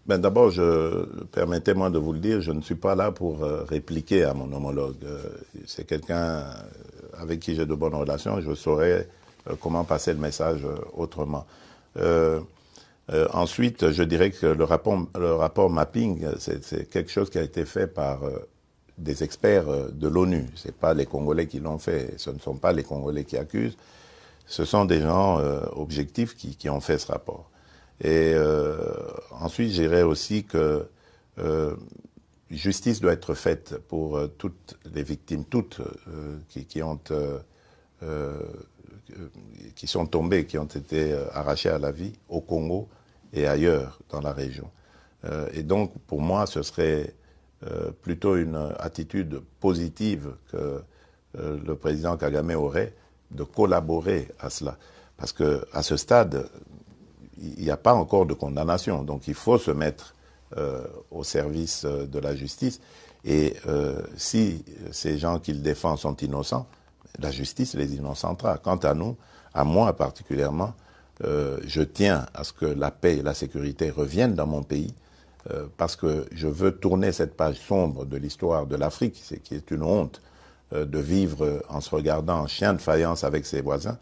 Ben d'abord, permettez-moi de vous le dire, je ne suis pas là pour répliquer à mon homologue. C'est quelqu'un avec qui j'ai de bonnes relations, je saurais comment passer le message autrement. Ensuite, je dirais que le rapport mapping, c'est quelque chose qui a été fait par des experts de l'ONU. C'est pas les Congolais qui l'ont fait, ce ne sont pas les Congolais qui accusent, ce sont des gens objectifs qui ont fait ce rapport. Et ensuite, je dirais aussi que justice doit être faite pour toutes les victimes, toutes qui sont tombées, qui ont été arrachées à la vie au Congo et ailleurs dans la région. Et donc, pour moi, ce serait plutôt une attitude positive que le président Kagame aurait de collaborer à cela. Parce qu'à ce stade, il n'y a pas encore de condamnation. Donc il faut se mettre au service de la justice. Et si ces gens qu'il défend sont innocents, la justice les innocentera. Quant à nous, à moi particulièrement, je tiens à ce que la paix et la sécurité reviennent dans mon pays, parce que je veux tourner cette page sombre de l'histoire de l'Afrique, qui est une honte de vivre en se regardant en chien de faïence avec ses voisins.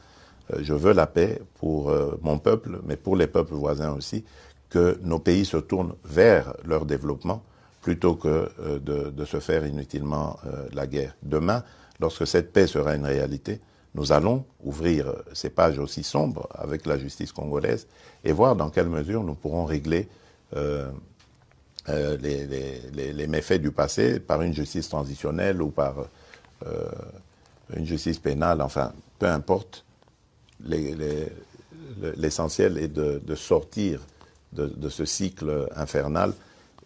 Je veux la paix pour mon peuple, mais pour les peuples voisins aussi, que nos pays se tournent vers leur développement plutôt que de se faire inutilement la guerre. Demain, lorsque cette paix sera une réalité, nous allons ouvrir ces pages aussi sombres avec la justice congolaise et voir dans quelle mesure nous pourrons régler les méfaits du passé par une justice transitionnelle ou par une justice pénale, enfin, peu importe. L'essentiel est de sortir de ce cycle infernal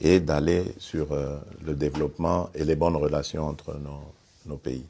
et d'aller sur le développement et les bonnes relations entre nos pays.